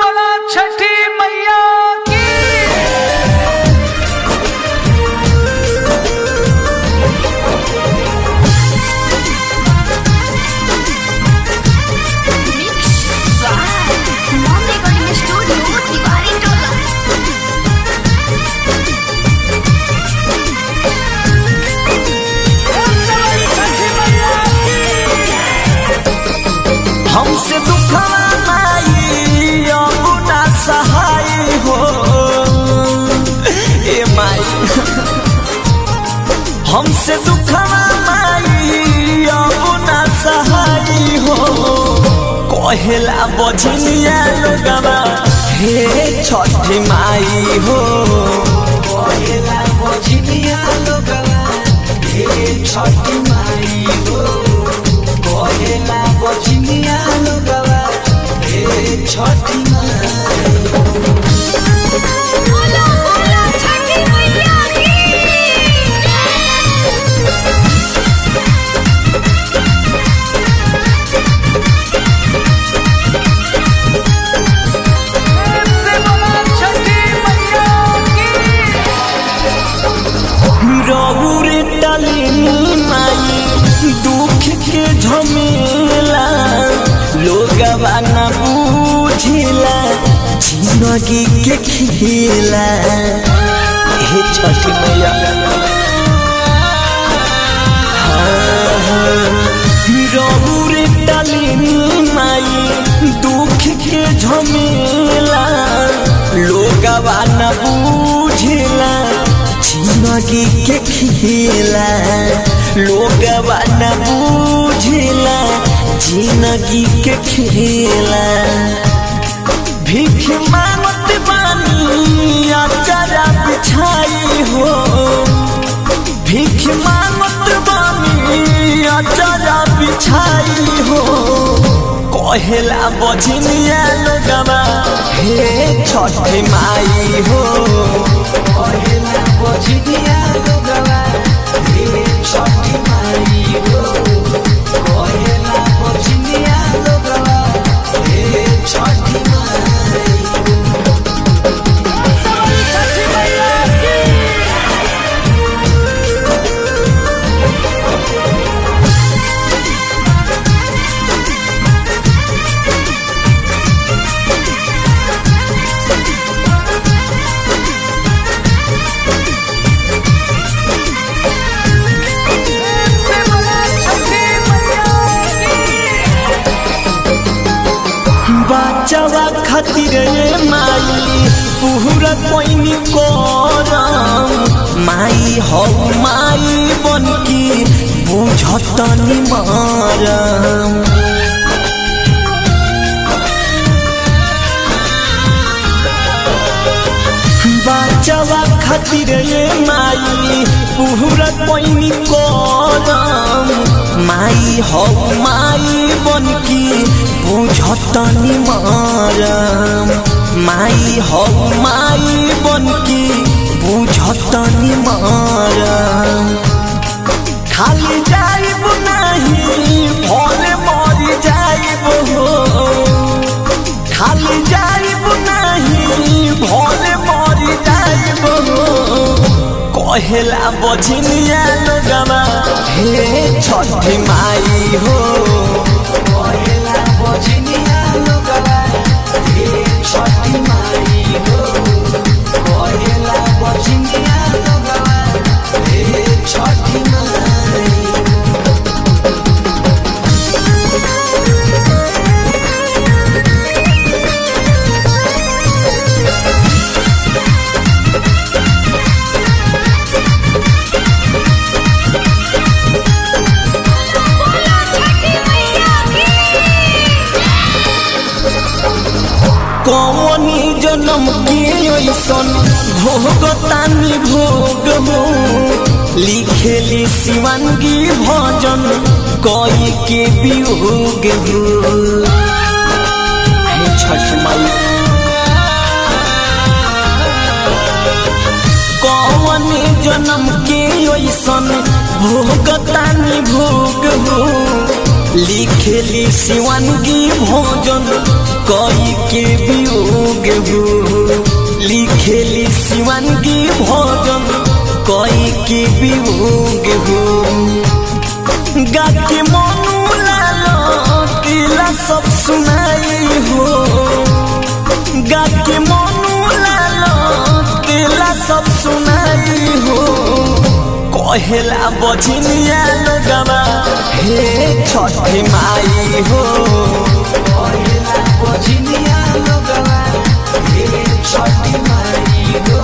बोला छठी मैया की। हमसे दुखवाई अब ना सहाय हो ए माई। हमसे दुखवाई अब ना सहाय हो कहेला बजनिया लोगवा हे छठी माई हो। कहेला बजनिया लोगवा हे छठी माई हो। कहेला बजनिया लोगवा हे छठी माई। बोलो बोलो छठी मैया की। से बोला छठी मैया की। रौरे टलिनी माई दुख के झमेला लोगवा न बुझिला जिंदगी के खेला हे छठी मैया। रौरे टलिनी माई दुख के झमेला लोगवा न बुझिला जिंदगी के खेला लोगवा न बुझिला जिंदगी के खेला। भीख मांगत बानी अचारा बिछाई हो। भीख मांगत बानी अचारा बिछाई हो कहेला बजनिया लोगवा हे छठी माई हो। कहेला बजनिया लोगवा हे छठी माई हो। कहेला बजनिया लोगवा हे छठी माई हो। छठी मैया की। से बोला छठी मैया की। बचवा खातिर माई पूरा कोइनी करम माई हो माई बनकी बुझतनी मरम। बचवा खातिर माई पूरा कोइनी करम माई हो माई बनकी बुझतनी मरम। माई हो माई बनकी बुझतनी मरम। खाली जाइब नहीं भले मर जाइब हो। खाली जाइब नहीं भले मर जाइब हो कहेला बजनिया लोगवा हे छठी माई हो। कहेला बजनिया लोगवा हे छठी माई हो। कहेला बजनिया लोगवा हे छठी माई हो। बोलो छठी मैया की। कौनी जन्म के ऐसन भोगतानी भोग हो लिखेली शिवांगी भजन कई के वियोग हो। हे छठ माई कौनी जन्म के ऐसन भोगतानी भोग हो लिखेली शिवानगी भोजन कई के वियोग हो लिखेली शिवानगी भोजन कई के वियोग हो गाके मनु लालो तिला सब सुनाई हो गाके मनु लालो तिला सब सुनाई हो कहेला बजनिया लोगवा हे छठी माई हो कहेला बजनिया लोगवा हे छठी माई हो।